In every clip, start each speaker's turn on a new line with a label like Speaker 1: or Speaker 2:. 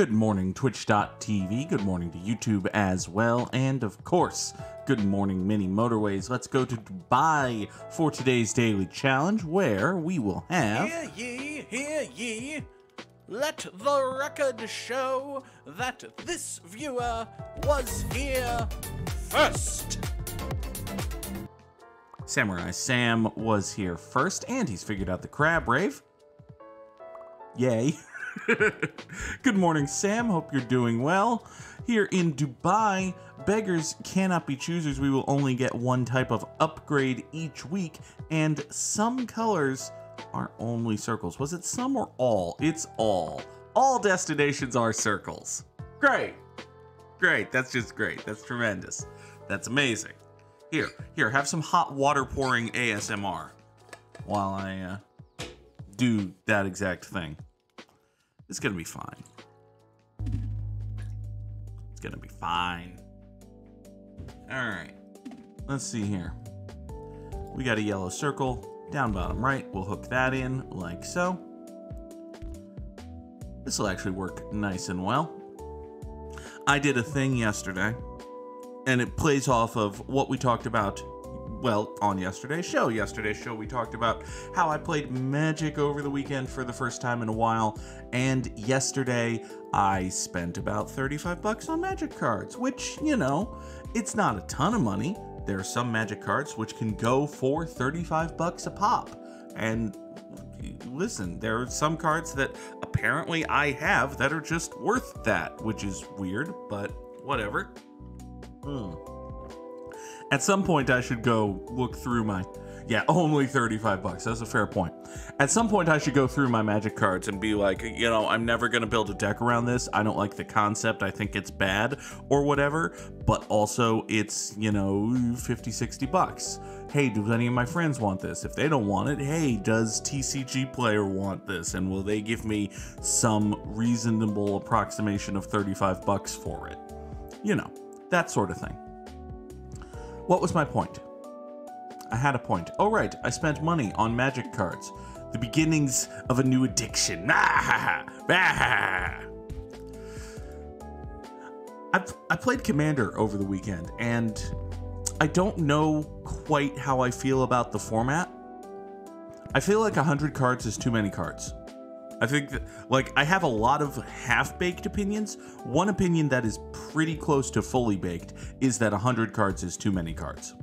Speaker 1: Good morning, Twitch.tv. Good morning to YouTube as well. And of course, good morning, Mini Motorways. Let's go to Dubai for today's daily challenge, where we will have...
Speaker 2: Hear ye. Let the record show that this viewer was here first.
Speaker 1: Samurai Sam was here first, and he's figured out the crab rave. Yay. Good morning, Sam. Hope you're doing well. Here in Dubai, beggars cannot be choosers. We will only get one type of upgrade each week, and some colors are only circles. Was it some or all? It's all. All destinations are circles. Great. Great. That's just great. That's tremendous. That's amazing. Here, have some hot water pouring ASMR while I do that exact thing. It's gonna be fine. It's gonna be fine. All right, let's see here. We got a yellow circle down bottom right. We'll hook that in like so. This will actually work nice and well. I did a thing yesterday, and it plays off of what we talked about, well, on yesterday's show. Yesterday's show, we talked about how I played Magic over the weekend for the first time in a while, and yesterday I spent about 35 bucks on Magic cards, which, you know, it's not a ton of money. There are some Magic cards which can go for 35 bucks a pop, and listen, there are some cards that apparently I have that are just worth that, which is weird, but whatever. At some point, I should go look through my... Yeah, only 35 bucks. That's a fair point. At some point, I should go through my Magic cards and be like, you know, I'm never going to build a deck around this. I don't like the concept. I think it's bad or whatever. But also, it's, you know, 50, 60 bucks. Hey, do any of my friends want this? If they don't want it, hey, does TCG Player want this? And will they give me some reasonable approximation of 35 bucks for it? You know, that sort of thing. What was my point? I had a point. Oh, right. I spent money on Magic cards. The beginnings of a new addiction. I played Commander over the weekend, and I don't know quite how I feel about the format. I feel like 100 cards is too many cards. I think that, like, I have a lot of half-baked opinions. One opinion that is pretty close to fully baked is that 100 cards is too many cards.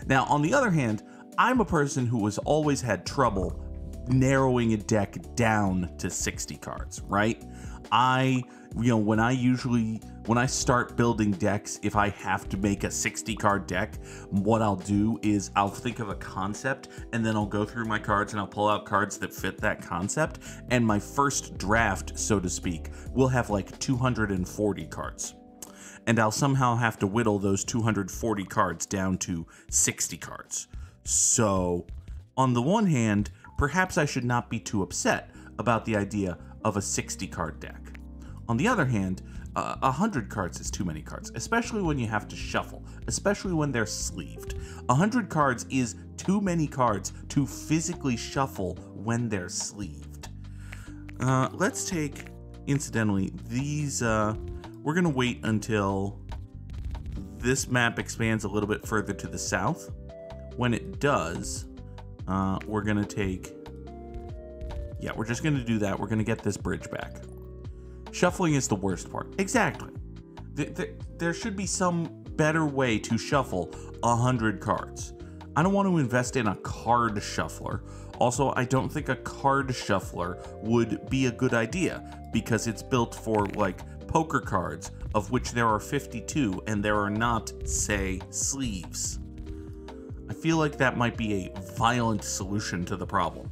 Speaker 1: Now, on the other hand, I'm a person who has always had trouble narrowing a deck down to 60 cards, right? When I start building decks, if I have to make a 60 card deck, what I'll do is I'll think of a concept, and then I'll go through my cards and I'll pull out cards that fit that concept. And my first draft, so to speak, will have like 240 cards. And I'll somehow have to whittle those 240 cards down to 60 cards. So, on the one hand, perhaps I should not be too upset about the idea of a 60 card deck. On the other hand, 100 cards is too many cards, especially when you have to shuffle, especially when they're sleeved. 100 cards is too many cards to physically shuffle when they're sleeved. Let's take, incidentally, these, we're gonna wait until this map expands a little bit further to the south. When it does, we're gonna take, yeah, we're just gonna do that. We're gonna get this bridge back. Shuffling is the worst part. Exactly. There should be some better way to shuffle 100 cards. I don't want to invest in a card shuffler. Also, I don't think a card shuffler would be a good idea because it's built for, like, poker cards, of which there are 52, and there are not, say, sleeves. I feel like that might be a violent solution to the problem.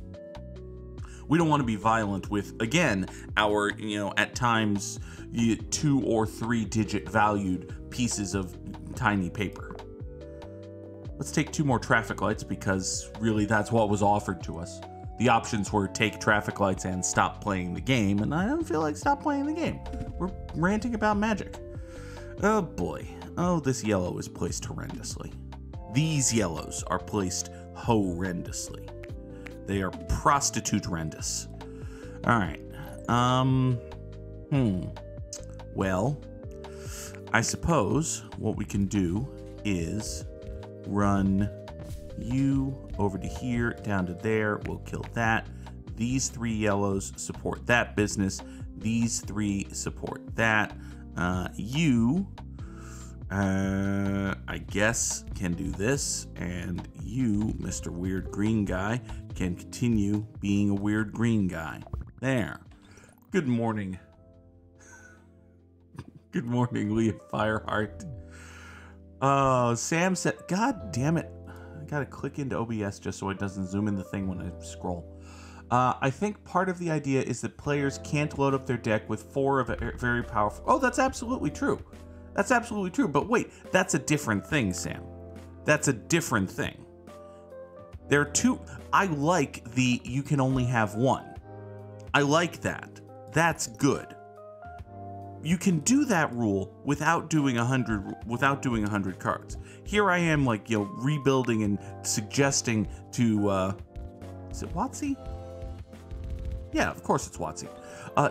Speaker 1: We don't want to be violent with, again, our, you know, at times 2 or 3 digit valued pieces of tiny paper. Let's take 2 more traffic lights because really that's what was offered to us. The options were take traffic lights and stop playing the game, and I don't feel like stop playing the game. We're ranting about Magic. Oh boy. Oh, this yellow is placed horrendously. These yellows are placed horrendously. They are prostitute-rendous. All right. Well, I suppose what we can do is run you over to here, down to there. We'll kill that. These 3 yellows support that business. These 3 support that. You, I guess, can do this. And you, Mr. Weird Green Guy, can continue being a weird green guy. There. Good morning. Good morning, Leah Fireheart. Oh, Sam said, God damn it. I gotta click into OBS just so it doesn't zoom in the thing when I scroll. I think part of the idea is that players can't load up their deck with 4 of a very powerful... Oh, that's absolutely true. That's absolutely true. But wait, that's a different thing, Sam. That's a different thing. There are 2... I like the you can only have 1. I like that. That's good. You can do that rule without doing 100 cards. Here I am, like, you know, rebuilding and suggesting to is it WotC? Yeah, of course it's WotC.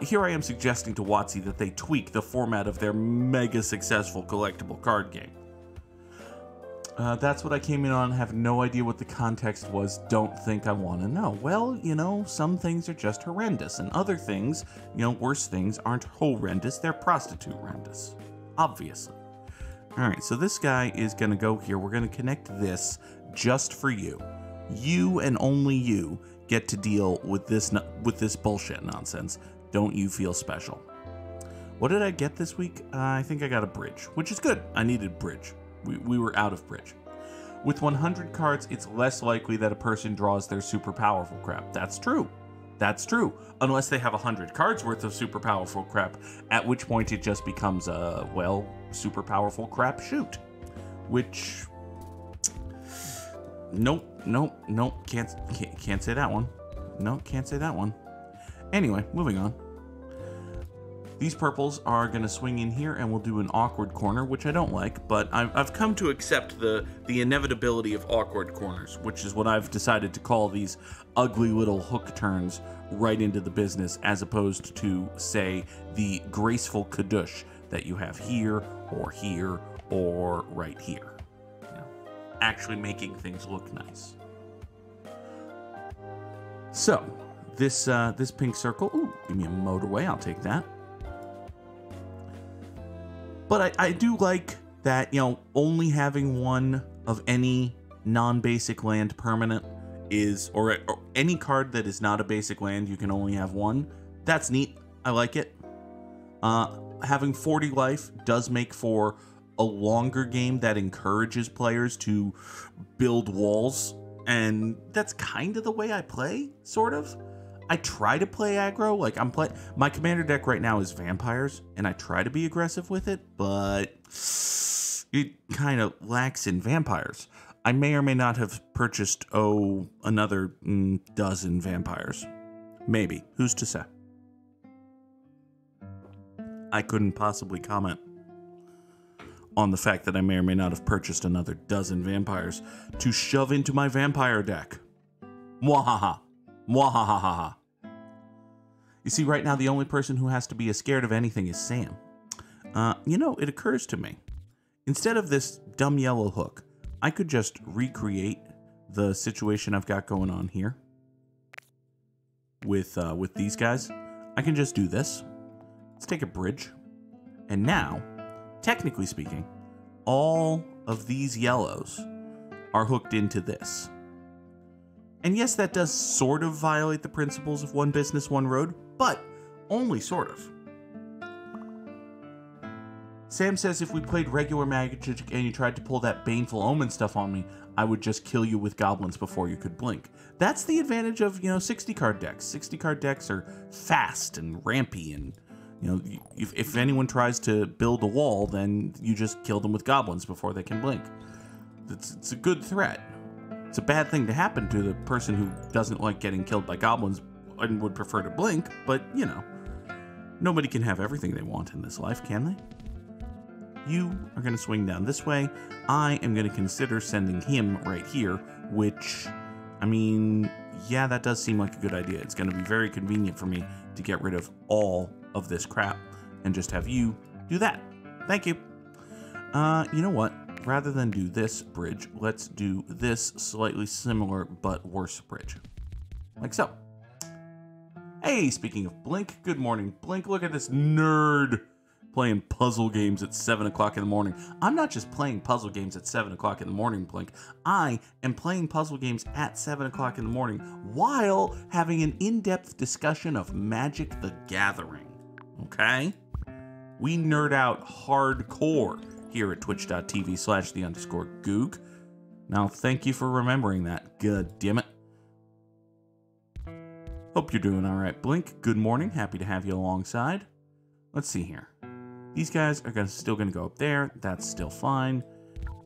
Speaker 1: Here I am suggesting to WotC that they tweak the format of their mega successful collectible card game. That's what I came in on. Have no idea what the context was. Don't think I want to know. Well, you know, some things are just horrendous, and other things, you know, worse things aren't horrendous. They're prostitute-rendous. Obviously. All right, so this guy is going to go here. We're going to connect this just for you. You and only you get to deal with this bullshit nonsense. Don't you feel special? What did I get this week? I think I got a bridge, which is good. I needed bridge. We were out of bridge. With 100 cards, it's less likely that a person draws their super powerful crap. That's true. That's true. Unless they have 100 cards worth of super powerful crap, at which point it just becomes a, well, super powerful crap shoot. Which... Nope. Can't say that one. Nope, can't say that one. Anyway, moving on. These purples are going to swing in here and we'll do an awkward corner, which I don't like, but I've come to accept the inevitability of awkward corners, which is what I've decided to call these ugly little hook turns right into the business, as opposed to, say, the graceful kadush that you have here or right here. You know, actually making things look nice. So, this pink circle, ooh, give me a motorway, I'll take that. But I do like that, you know, only having 1 of any non-basic land permanent is, or any card that is not a basic land, you can only have 1. That's neat. I like it. Having 40 life does make for a longer game that encourages players to build walls, and that's kind of the way I play, sort of. I try to play aggro, like my commander deck right now is vampires, and I try to be aggressive with it, but it kind of lacks in vampires. I may or may not have purchased, another dozen vampires. Maybe. Who's to say? I couldn't possibly comment on the fact that I may or may not have purchased another dozen vampires to shove into my vampire deck. Mwahaha. Mwahahaha. You see, right now, the only person who has to be scared of anything is Sam. You know, it occurs to me, instead of this dumb yellow hook, I could just recreate the situation I've got going on here with these guys. I can just do this. Let's take a bridge. And now, technically speaking, all of these yellows are hooked into this. And yes, that does sort of violate the principles of one business, one road, but only sort of. Sam says if we played regular Magic and you tried to pull that Baneful Omen stuff on me, I would just kill you with goblins before you could blink. That's the advantage of, 60-card decks. 60-card decks are fast and rampy, and, if anyone tries to build a wall, then you just kill them with goblins before they can blink. It's a good threat. It's a bad thing to happen to the person who doesn't like getting killed by goblins and would prefer to blink, but, nobody can have everything they want in this life, can they? You are going to swing down this way. I am going to consider sending him right here, which, yeah, that does seem like a good idea. It's going to be very convenient for me to get rid of all of this crap and just have you do that. Thank you. You know what? Rather than do this bridge, let's do this slightly similar but worse bridge. Like so. Hey, speaking of Blink, good morning, Blink. Look at this nerd playing puzzle games at 7 o'clock in the morning. I'm not just playing puzzle games at 7 o'clock in the morning, Blink. I am playing puzzle games at 7 o'clock in the morning while having an in-depth discussion of Magic the Gathering. Okay? We nerd out hardcore here at twitch.tv/the_Goog. Now, thank you for remembering that. God damn it. Hope you're doing all right, Blink. Good morning. Happy to have you alongside. Let's see here. These guys are still going to go up there. That's still fine.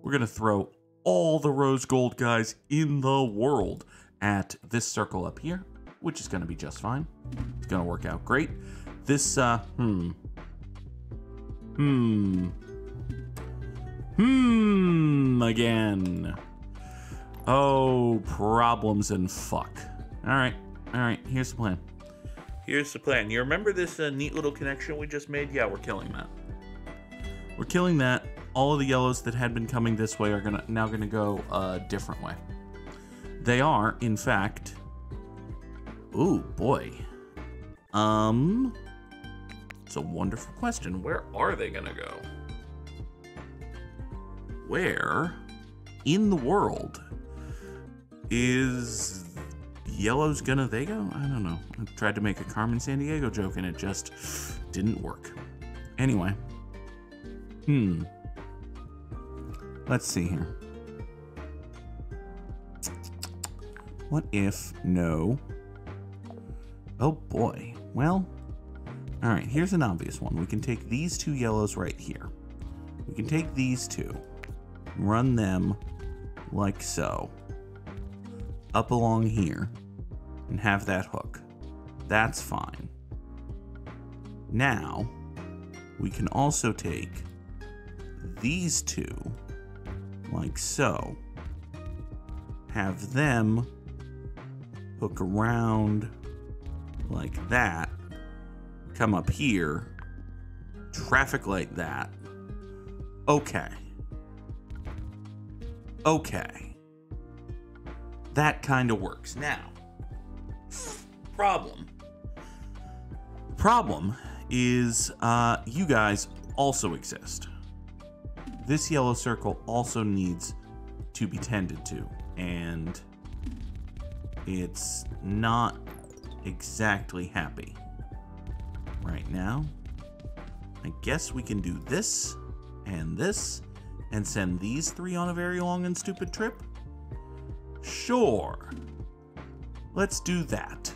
Speaker 1: We're going to throw all the rose gold guys in the world at this circle up here, which is going to be just fine. It's going to work out great. This, again. Oh, problems and fuck. All right, here's the plan. Here's the plan. You remember this neat little connection we just made? Yeah, we're killing that. We're killing that. All of the yellows that had been coming this way are now gonna go a different way. They are, in fact... Ooh, boy. It's a wonderful question. Where are they gonna go? Where in the world is yellow's gonna they go? I don't know. I tried to make a Carmen Sandiego joke and it just didn't work. Anyway. Let's see here. What if no? Oh boy. Well, all right, here's an obvious one. We can take these two yellows right here. We can take these two, run them like so, up along here, and have that hook. That's fine. Now, we can also take these two, like so, have them hook around like that, come up here, traffic light that. Okay. That kind of works. Now, problem is you guys also exist. This yellow circle also needs to be tended to, and it's not exactly happy right now. I guess we can do this and send these three on a very long and stupid trip. Sure, let's do that.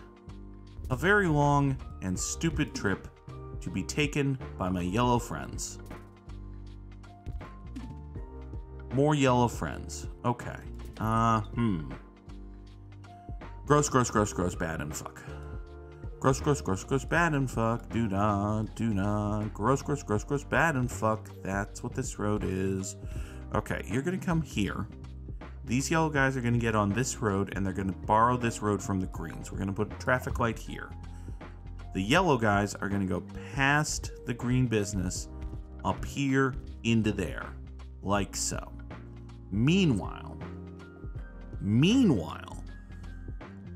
Speaker 1: A very long and stupid trip to be taken by my yellow friends. More yellow friends. Okay. Gross, bad, and fuck. Gross, bad, and fuck. Do not. Gross, bad, and fuck. That's what this road is. Okay, you're gonna come here. These yellow guys are gonna get on this road, and they're gonna borrow this road from the greens. We're gonna put a traffic light here. The yellow guys are gonna go past the green business, up here into there, like so. Meanwhile,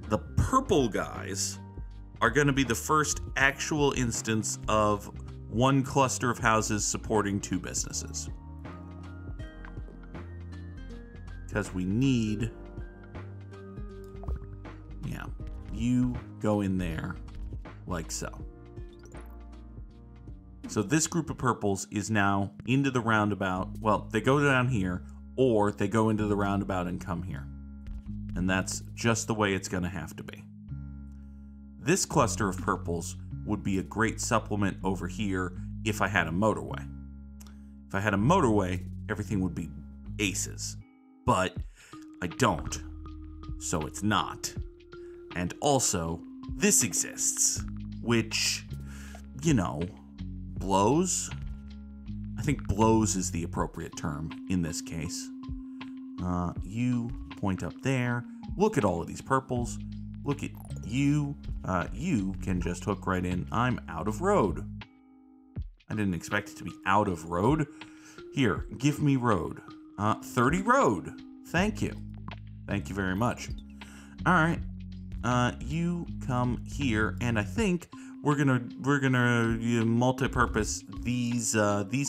Speaker 1: the purple guys are going to be the first actual instance of one cluster of houses supporting two businesses. Because we need... Yeah, you go in there like so. So this group of purples is now into the roundabout. Well, they go down here, or they go into the roundabout and come here. And that's just the way it's going to have to be. This cluster of purples would be a great supplement over here if I had a motorway. If I had a motorway, everything would be aces. But I don't, so it's not. And also, this exists, which, you know, blows. I think blows is the appropriate term in this case. You point up there. Look at all of these purples. Look at you. You can just hook right in. I'm out of road. I didn't expect it to be out of road. Here, give me road. 30 road. Thank you. Thank you very much. All right. You come here, and I think we're gonna multi-purpose these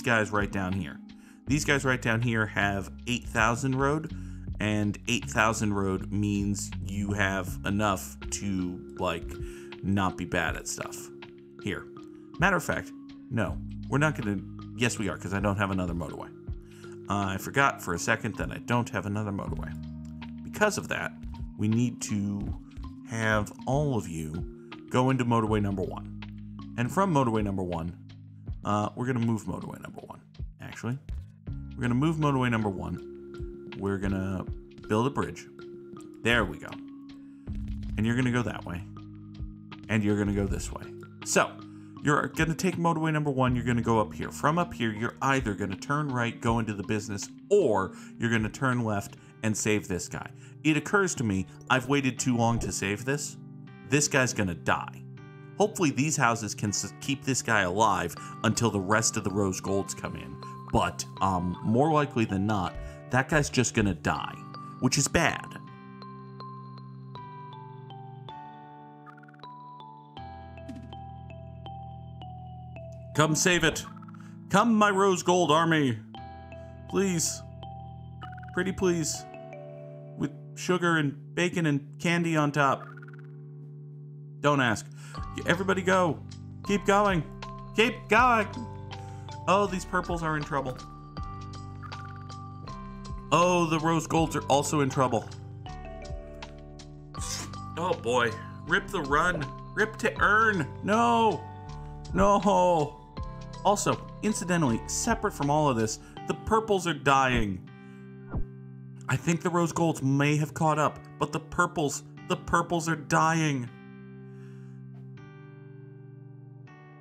Speaker 1: guys right down here. These guys right down here have 8,000 road, and 8,000 road means you have enough to like not be bad at stuff. Here. Matter of fact, no, we're not gonna. Yes, we are, because I don't have another motorway. I forgot for a second that I don't have another motorway. Because of that, we need to have all of you go into motorway number 1. And from motorway number 1, we're going to move motorway number 1, actually. We're going to move motorway number 1. We're going to build a bridge. There we go. And you're going to go that way. And you're going to go this way. So, you're going to take motorway number 1, you're going to go up here. From up here, you're either going to turn right, go into the business, or you're going to turn left and save this guy. It occurs to me, I've waited too long to save this. This guy's going to die. Hopefully these houses can keep this guy alive until the rest of the rose golds come in. But more likely than not, that guy's just going to die, which is bad. Come save it. Come, my rose gold army. Please. Pretty please. With sugar and bacon and candy on top. Don't ask. Everybody go. Keep going. Keep going. Oh, these purples are in trouble. Oh, the rose golds are also in trouble. Oh boy. Rip the run. Rip to earn. No. No. Also, incidentally, separate from all of this, the purples are dying. I think the rose golds may have caught up, but the purples are dying.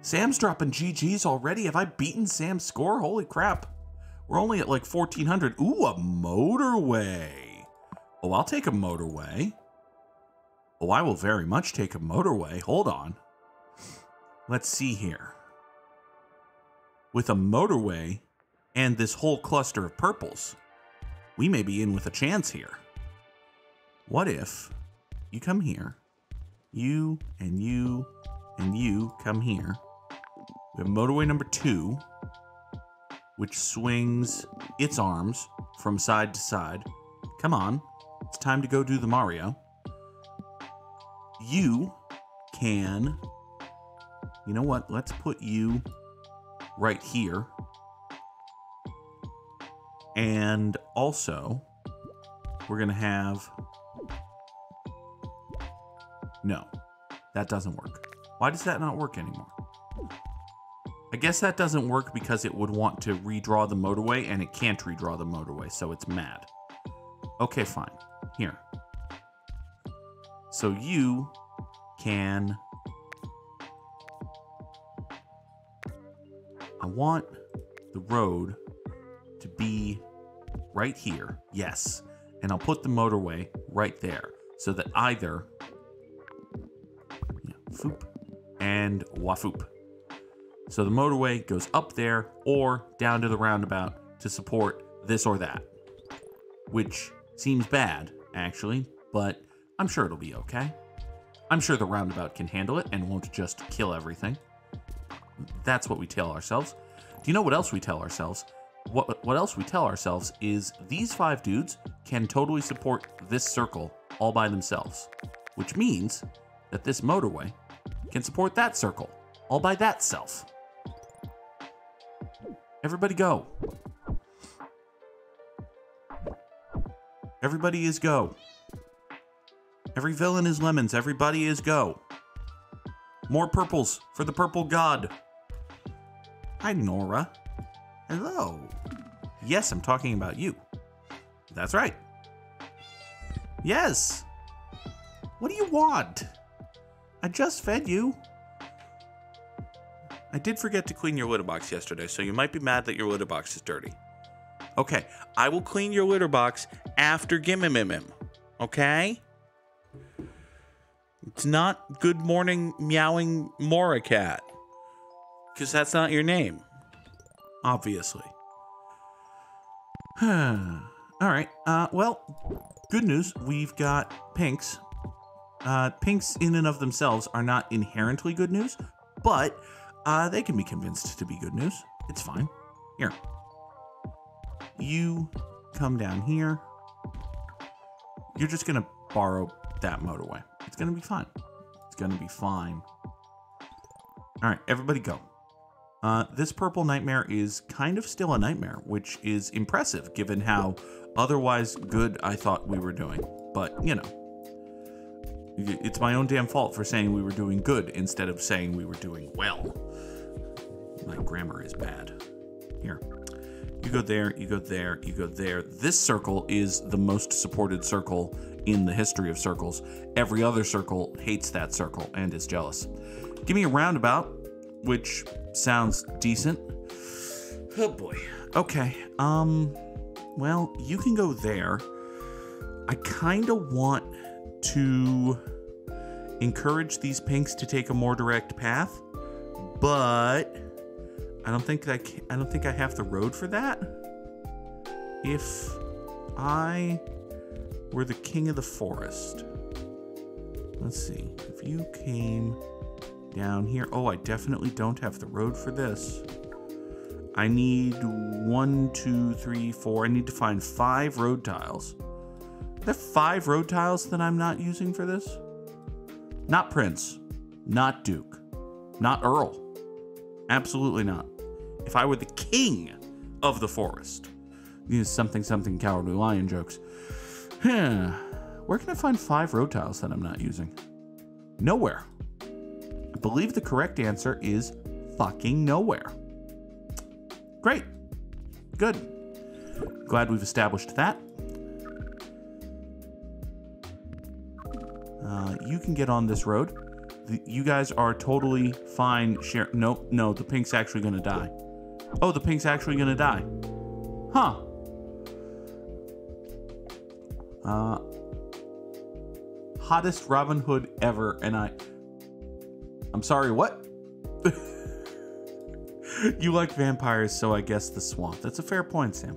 Speaker 1: Sam's dropping GGs already. Have I beaten Sam's score? Holy crap. We're only at like 1,400. Ooh, a motorway. Oh, I'll take a motorway. Oh, I will very much take a motorway. Hold on. Let's see here. With a motorway and this whole cluster of purples, we may be in with a chance here. What if you come here, you and you and you come here. We have motorway number 2, which swings its arms from side to side. Come on, it's time to go do the Mario. You can, you know what, let's put you right here. And also, we're gonna have, no, that doesn't work. Why does that not work anymore? I guess that doesn't work because it would want to redraw the motorway and it can't redraw the motorway, so it's mad. Okay, fine. Here. So you can, I want the road to be right here. Yes. And I'll put the motorway right there so that either foop and wafoop. So the motorway goes up there or down to the roundabout to support this or that, which seems bad actually, but I'm sure it'll be okay. I'm sure the roundabout can handle it and won't just kill everything. That's what we tell ourselves. Do you know what else we tell ourselves? What else we tell ourselves is these 5 dudes can totally support this circle all by themselves, which means that this motorway can support that circle all by that self. Everybody go. Everybody is go. Every villain is lemons. Everybody is go. More purples for the purple god. Hi, Nora. Hello. Yes, I'm talking about you. That's right. Yes. What do you want? I just fed you. I did forget to clean your litter box yesterday, so you might be mad that your litter box is dirty. Okay, I will clean your litter box after Gimmimimim. Okay? It's not Good Morning Meowing Mora Cat. Because that's not your name. obviously. All right. Well, good news. We've got pinks. Pinks in and of themselves are not inherently good news, but they can be convinced to be good news. It's fine. Here. You come down here. You're just going to borrow that motorway. It's going to be fine. It's going to be fine. All right, everybody go. This purple nightmare is kind of still a nightmare, which is impressive given how otherwise good I thought we were doing. But, you know, it's my own damn fault for saying we were doing good instead of saying we were doing well. My grammar is bad. Here. You go there, you go there, you go there. This circle is the most supported circle in the history of circles. Every other circle hates that circle and is jealous. Give me a roundabout, which sounds decent. Oh boy. Okay. Well, you can go there. I kind of want to encourage these pinks to take a more direct path, but I don't think I have the road for that. If I were the king of the forest. Let's see. If you came down here. Oh, I definitely don't have the road for this. I need 1, 2, 3, 4. I need to find 5 road tiles. Are there 5 road tiles that I'm not using for this? Not Prince. Not Duke. Not Earl. Absolutely not. If I were the king of the forest. These something cowardly lion jokes. Where can I find 5 road tiles that I'm not using? Nowhere. I believe the correct answer is fucking nowhere. Great. Good. Glad we've established that. You can get on this road. You guys are totally fine. No, the pink's actually gonna die. Oh, the pink's actually gonna die. Huh. Hottest Robin Hood ever, and I'm sorry, what? You like vampires, so I guess the swamp. That's a fair point, Sam.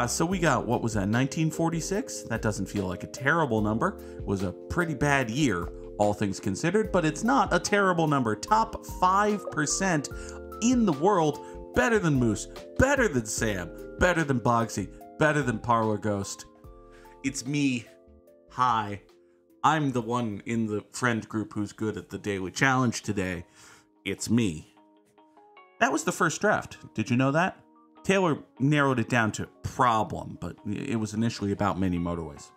Speaker 1: So we got, what was that, 1946? That doesn't feel like a terrible number. It was a pretty bad year, all things considered, but it's not a terrible number. Top 5% in the world. Better than Moose, better than Sam, better than Bogsy, better than Parlor Ghost. It's me. Hi. I'm the one in the friend group who's good at the daily challenge today. It's me. That was the first draft. Did you know that? Taylor narrowed it down to problem, but it was initially about mini motorways.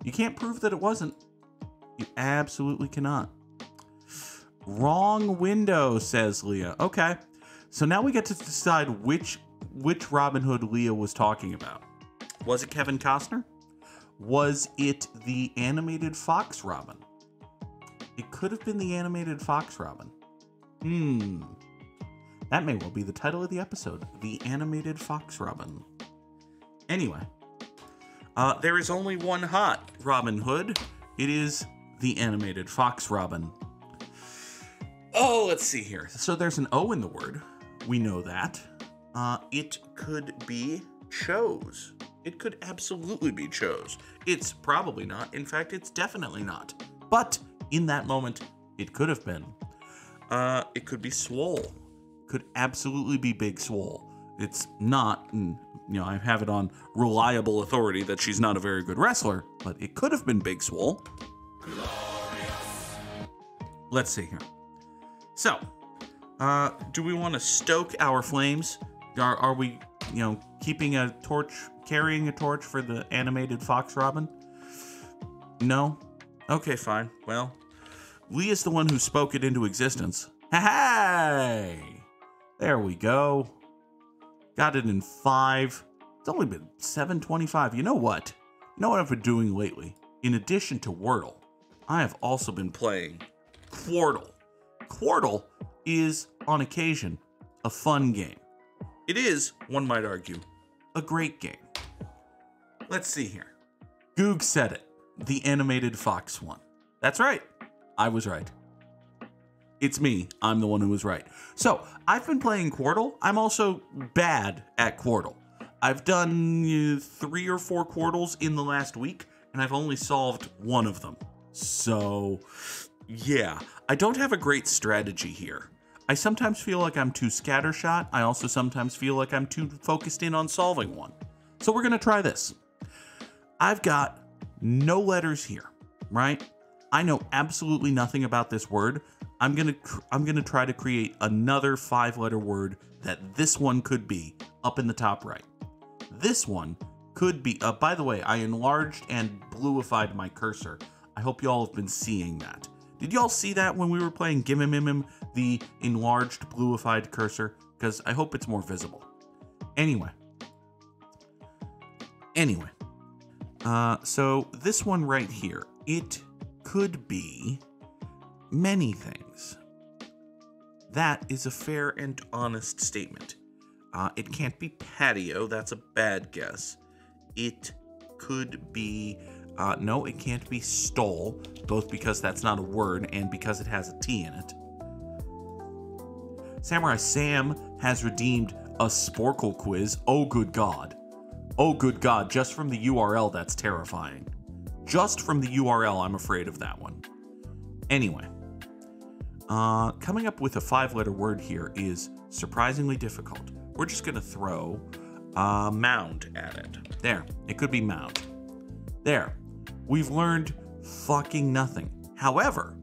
Speaker 1: You can't prove that it wasn't. You absolutely cannot. Wrong window, says Leah. Okay. So now we get to decide which Robin Hood Leah was talking about. Was it Kevin Costner? Was it the animated Fox Robin? It could have been the animated Fox Robin. That may well be the title of the episode. The animated Fox Robin. Anyway. There is only one hot Robin Hood. It is the animated Fox Robin. Oh, let's see here. So there's an O in the word. We know that. It could be chose. It could absolutely be chose. It's probably not. In fact, it's definitely not. But in that moment, it could have been. It could be swole. Could absolutely be Big Swole. It's not, and, you know, I have it on reliable authority that she's not a very good wrestler, but it could have been Big Swole. Glorious. Let's see here. So, do we want to stoke our flames? Are we, you know, keeping a torch, carrying a torch for the animated Fox Robin? No? Okay, fine. Well, Leah's the one who spoke it into existence. Hey! There we go. Got it in 5. It's only been 7:25. You know what? You know what I've been doing lately? In addition to Wordle, I have also been playing Quordle. Quordle is, on occasion, a fun game. It is, one might argue, a great game. Let's see here. Goog said it. The animated Fox won. That's right. I was right. It's me. I'm the one who was right. So, I've been playing Quordle. I'm also bad at Quordle. I've done 3 or 4 Quordles in the last week, and I've only solved one of them. So, yeah. I don't have a great strategy here. I sometimes feel like I'm too scattershot. I also sometimes feel like I'm too focused in on solving one. So we're going to try this. I've got no letters here, right? I know absolutely nothing about this word. I'm going to try to create another 5-letter word that this one could be up in the top right. This one could be, by the way, I enlarged and bluified my cursor. I hope y'all have been seeing that. Did y'all see that when we were playing Gimmimimim, the enlarged bluified cursor? Because I hope it's more visible. Anyway. So this one right here, it could be many things. That is a fair and honest statement. It can't be patio, that's a bad guess. It could be, no, it can't be stole, both because that's not a word and because it has a T in it. Samurai Sam has redeemed a Sporkle quiz. Oh, good God. Oh, good God. Just from the URL, that's terrifying. Just from the URL, I'm afraid of that one. Anyway. Coming up with a 5-letter word here is surprisingly difficult. We're just going to throw mound at it. There. It could be mound. There. We've learned fucking nothing. However,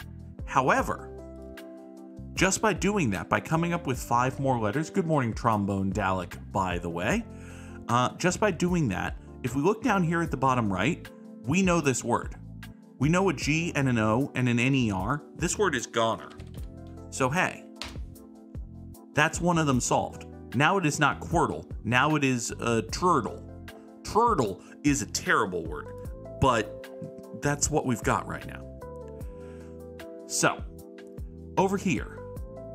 Speaker 1: just by doing that, by coming up with 5 more letters, good morning, Trombone Dalek, by the way, just by doing that, if we look down here at the bottom right, we know this word. We know a G and an O and an NER. This word is goner. So hey, that's one of them solved. Now it is not Quirtle. Now it is Turtle. Turtle is a terrible word, but that's what we've got right now. So, over here,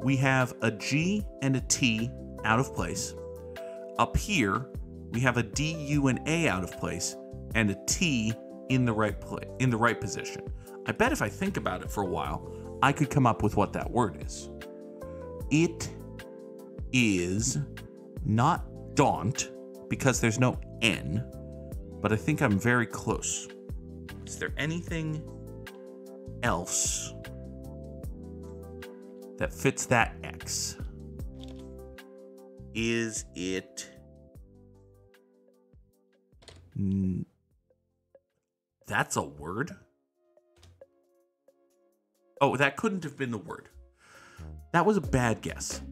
Speaker 1: we have a G and a T out of place. Up here, we have a D, U, and A out of place, and a T in the right position. I bet if I think about it for a while, I could come up with what that word is. It is not daunt, because there's no N, but I think I'm very close. Is there anything else that fits that X? Is it... That's a word? Oh, that couldn't have been the word. That was a bad guess.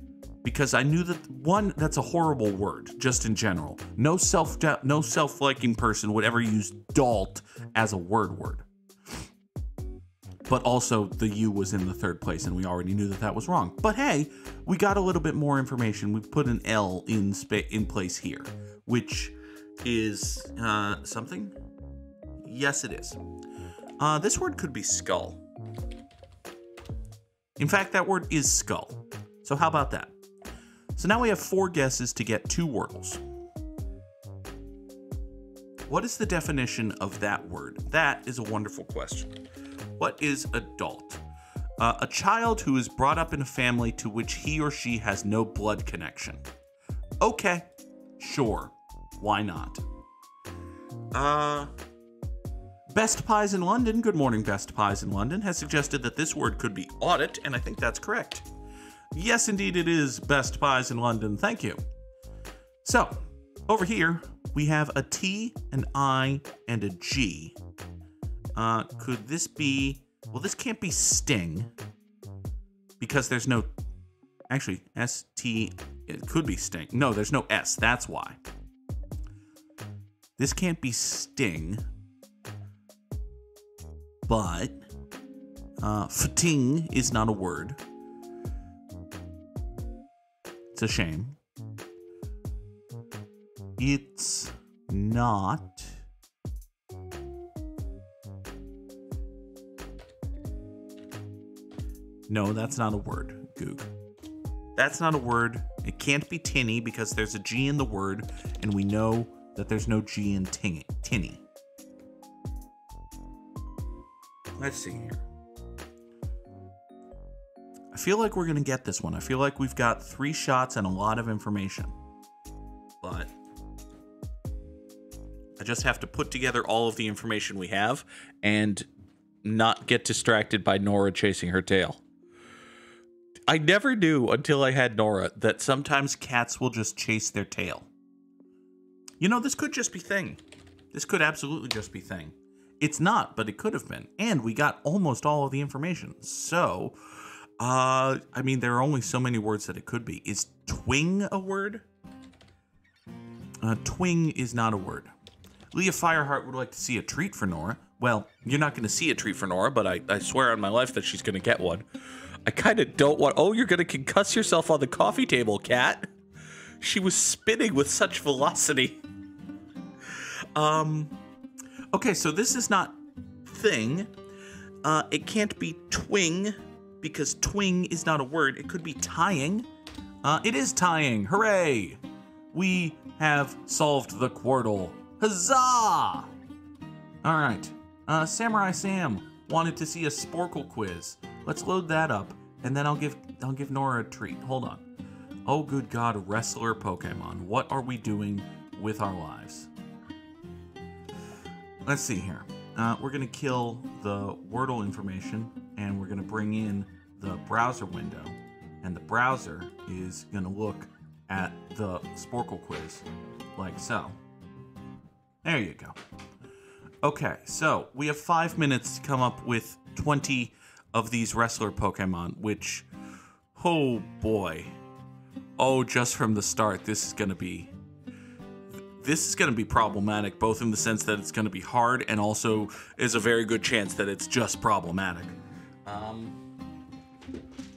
Speaker 1: Because I knew that, one, that's a horrible word, just in general. No self-liking person would ever use dolt as a word. But also, the U was in the 3rd place, and we already knew that that was wrong. But hey, we got a little bit more information. We put an L in place here, which is something? Yes, it is. This word could be skull. In fact, that word is skull. So how about that? So now we have 4 guesses to get 2 wordles. What is the definition of that word? That is a wonderful question. What is adult? A child who is brought up in a family to which he or she has no blood connection. Okay, sure. Why not? Best Pies in London, good morning Best Pies in London, has suggested that this word could be audit, and I think that's correct. Yes, indeed it is Best Pies in London, thank you. So, over here, we have a T, an I, and a G. Could this be, well, this can't be sting, because there's no, actually, S-T, it could be sting. No, there's no S, that's why. This can't be sting, but fating is not a word. It's a shame. It's not. No, that's not a word, Goog. That's not a word. It can't be tinny because there's a G in the word, and we know that there's no G in tinny. Let's see here. I feel like we're going to get this one. I feel like we've got 3 shots and a lot of information. But I just have to put together all of the information we have and not get distracted by Nora chasing her tail. I never knew until I had Nora that sometimes cats will just chase their tail. You know, this could just be Thing. This could absolutely just be Thing. It's not, but it could have been. And we got almost all of the information. So, I mean, there are only so many words that it could be. Is twing a word? Twing is not a word. Leah Fireheart would like to see a treat for Nora. Well, you're not going to see a treat for Nora, but I swear on my life that she's going to get one. I kind of don't want... Oh, you're going to concuss yourself on the coffee table, cat. She was spinning with such velocity. Okay, so this is not Thing. It can't be twing, because twing is not a word. It could be tying. It is tying. Hooray! We have solved the Quirtle. Huzzah! All right. Samurai Sam wanted to see a Sporkle quiz. Let's load that up, and then I'll give Nora a treat. Hold on. Oh, good God, wrestler Pokemon. What are we doing with our lives? Let's see here. We're going to kill the Wordle information, and we're going to bring in the browser window. And the browser is going to look at the Sporkle quiz, like so. There you go. Okay, so we have 5 minutes to come up with 20 of these wrestler Pokemon, which, oh boy. Oh, just from the start, this is going to be problematic, both in the sense that it's going to be hard and also is a very good chance that it's just problematic.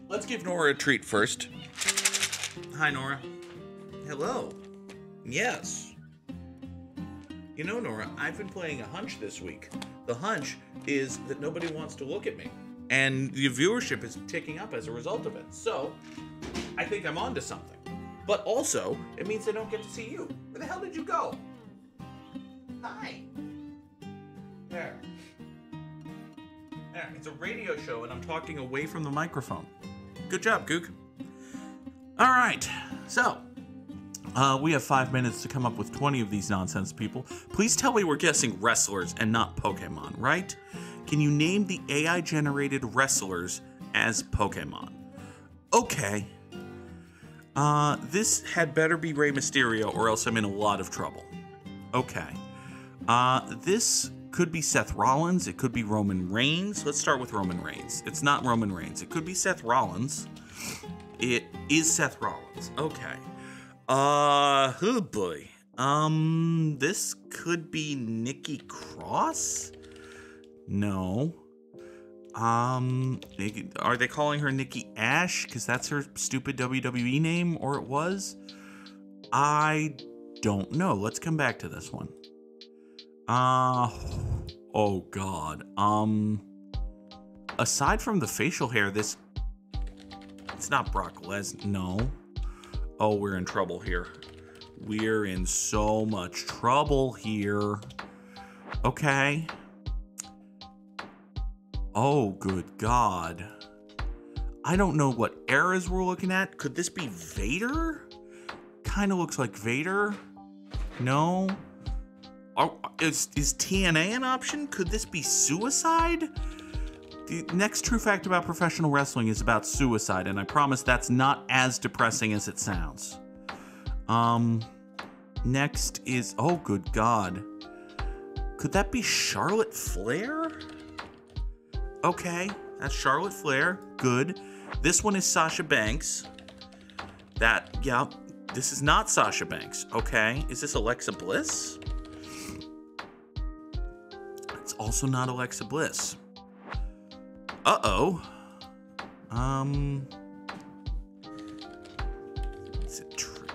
Speaker 1: Let's give Nora a treat first. Hi, Nora. Hello. Yes. You know, Nora, I've been playing a hunch this week. The hunch is that nobody wants to look at me, and the viewership is ticking up as a result of it. So, I think I'm onto something. But also, it means I don't get to see you. Where the hell did you go? Hi. There. There. It's a radio show, and I'm talking away from the microphone. Good job, Goog. All right. So, we have 5 minutes to come up with 20 of these nonsense people. Please tell me we're guessing wrestlers and not Pokemon, right? Can you name the AI-generated wrestlers as Pokemon? Okay. This had better be Rey Mysterio, or else I'm in a lot of trouble. Okay. This could be Seth Rollins. It could be Roman Reigns. Let's start with Roman Reigns. It's not Roman Reigns. It could be Seth Rollins. It is Seth Rollins. Okay. Oh boy. This could be Nikki Cross? No. Are they calling her Nikki Ash? Because that's her stupid WWE name, or it was? I don't know. Let's come back to this one. Oh God. Aside from the facial hair, it's not Brock Lesnar. No. Oh, we're in trouble here. We're in so much trouble here. Okay. Oh, good God. I don't know what eras we're looking at. Could this be Vader? Kind of looks like Vader. No. Is TNA an option? Could this be Suicide? The next true fact about professional wrestling is about suicide, and I promise that's not as depressing as it sounds. Next is... Oh, good God. Could that be Charlotte Flair? Okay, that's Charlotte Flair. Good. This one is Sasha Banks. Yeah, this is not Sasha Banks. Okay, is this Alexa Bliss? It's also not Alexa Bliss. Uh-oh. Is it true?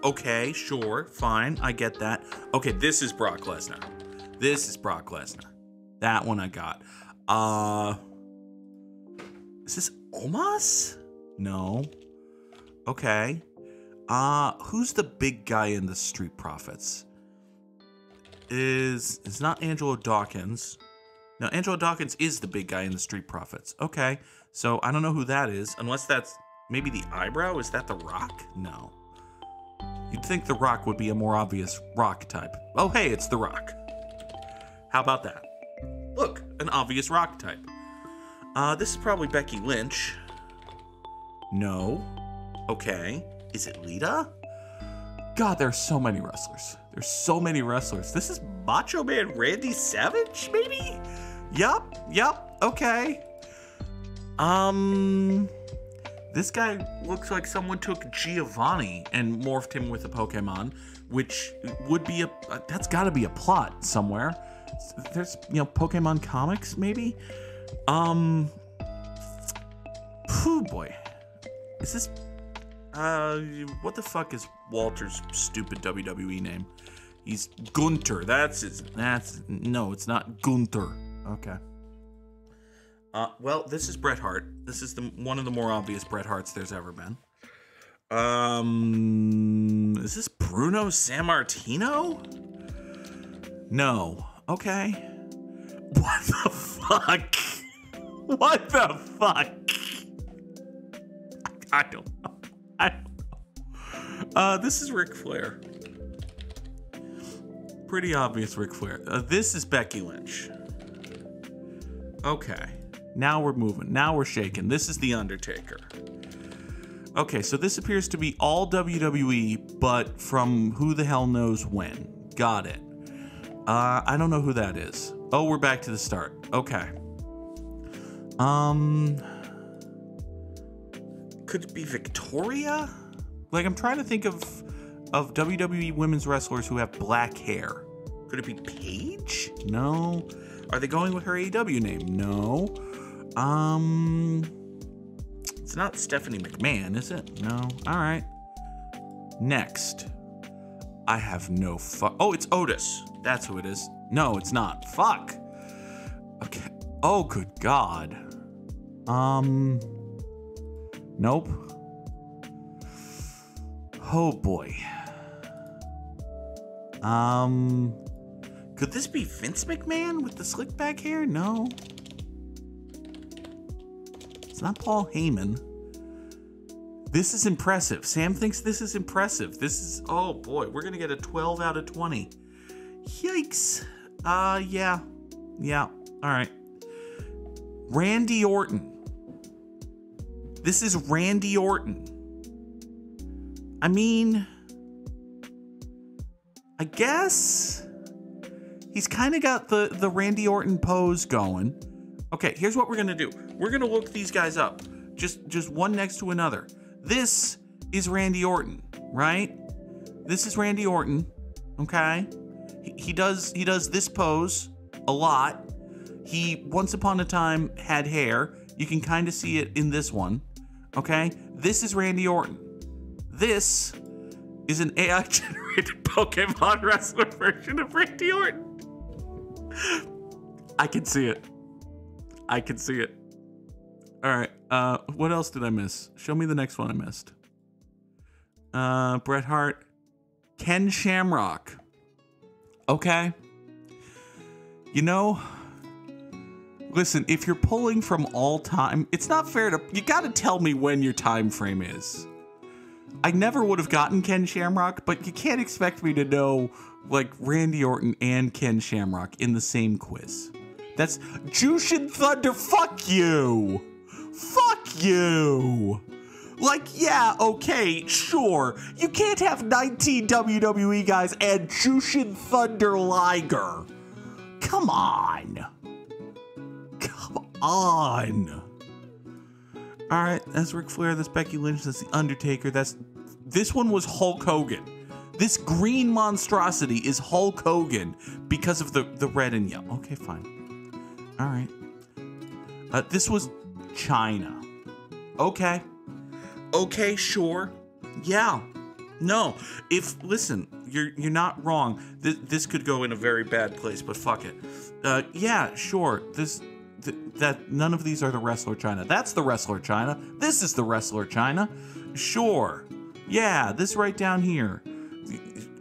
Speaker 1: Okay, sure, fine, I get that. Okay, this is Brock Lesnar. This is Brock Lesnar. That one I got. Is this Omos? No. Okay. Who's the big guy in the Street Profits? It's not Angelo Dawkins. Now, Angelo Dawkins is the big guy in the Street Profits. Okay, so I don't know who that is, unless that's maybe the eyebrow. Is that The Rock? No. You'd think The Rock would be a more obvious rock type. Oh, hey, it's The Rock. How about that? Look, an obvious rock type. This is probably Becky Lynch. No. Okay. Is it Lita? God, there's so many wrestlers. There's so many wrestlers. This is Macho Man Randy Savage, maybe? Yup. Okay. This guy looks like someone took Giovanni and morphed him with a Pokemon, which would be that's gotta be a plot somewhere. There's, Pokemon comics, maybe? Boy. Is this, what the fuck is Walter's stupid WWE name? He's Gunter. No, it's not Gunter. Okay. Well, this is Bret Hart. This is one of the more obvious Bret Harts there's ever been. Is this Bruno Sammartino? No. Okay. What the fuck? What the fuck? I don't know. This is Ric Flair. Pretty obvious Ric Flair. This is Becky Lynch. Okay. Now we're moving. Now we're shaking. This is The Undertaker. Okay, so this appears to be all WWE, but from who the hell knows when. Got it. I don't know who that is. Oh, we're back to the start. Okay. Could it be Victoria? Like, I'm trying to think of WWE women's wrestlers who have black hair. Could it be Paige? No. Are they going with her AEW name? No. It's not Stephanie McMahon, is it? No. All right. Next. I have no Oh, it's Otis. That's who it is. No, it's not. Fuck. Okay. Oh, good God. Nope. Oh, boy. Could this be Vince McMahon with the slick back hair? No. It's not Paul Heyman. This is impressive. Sam thinks this is impressive. This is, oh boy, we're gonna get a 12 out of 20. Yikes. Yeah. All right. Randy Orton. This is Randy Orton. I mean, I guess he's kind of got the Randy Orton pose going. Okay, here's what we're gonna do. We're gonna look these guys up, just one next to another. This is Randy Orton, right? This is Randy Orton. Okay, he does this pose a lot. He once upon a time had hair. You can kind of see it in this one. Okay, this is Randy Orton. This is an AI-generated Pokemon wrestler version of Randy Orton. I can see it. I can see it. All right. What else did I miss? Show me the next one I missed. Bret Hart. Ken Shamrock. Okay. Listen, if you're pulling from all time, it's not fair to... You got to tell me when your time frame is. I never would have gotten Ken Shamrock, but you can't expect me to know, like, Randy Orton and Ken Shamrock in the same quiz. That's Jushin Thunder. Fuck you. Fuck you. Like, yeah, okay, sure. You can't have 19 WWE guys and Jushin Thunder Liger. Come on. Come on. All right, that's Ric Flair. That's Becky Lynch. That's The Undertaker. This one was Hulk Hogan. This green monstrosity is Hulk Hogan because of the red and yellow. Okay, fine. All right. This was China. Okay. Okay, sure. Yeah. No. Listen, you're not wrong. This could go in a very bad place, but fuck it. Yeah, sure. None of these are the wrestler China. That's the wrestler China. This is the wrestler China. Sure. Yeah, this right down here.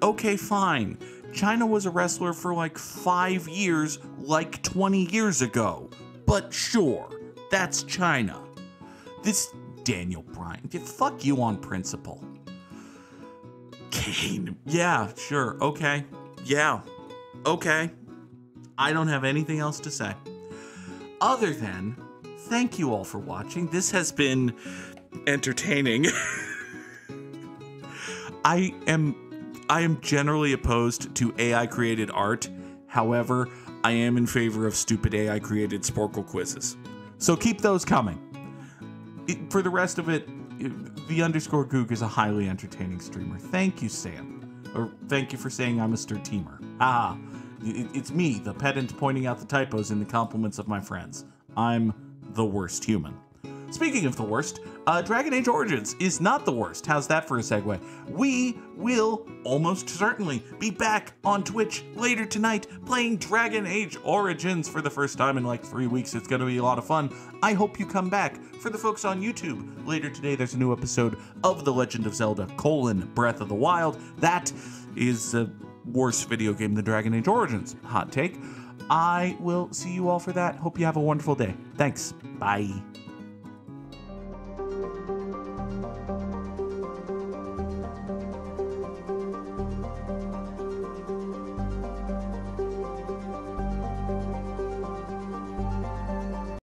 Speaker 1: Okay, fine. China was a wrestler for like 5 years like 20 years ago. But sure, that's China. This Daniel Bryan, fuck you on principle. Kane, yeah, sure, okay. Yeah, okay. I don't have anything else to say. Other than, thank you all for watching. This has been entertaining. I am generally opposed to AI-created art. However, I am in favor of stupid AI-created Sporkle quizzes. So keep those coming. For the rest of it, the underscore Goog is a highly entertaining streamer. Thank you, Sam. Or thank you for saying I'm a sturteamer. Ah, it's me, the pedant, pointing out the typos in the compliments of my friends. I'm the worst human. Speaking of the worst, Dragon Age Origins is not the worst. How's that for a segue? We will almost certainly be back on Twitch later tonight playing Dragon Age Origins for the first time in like 3 weeks. It's going to be a lot of fun. I hope you come back. For the folks on YouTube, later today there's a new episode of The Legend of Zelda: Breath of the Wild. That is a worse video game than Dragon Age Origins. Hot take. I will see you all for that. Hope you have a wonderful day. Thanks. Bye.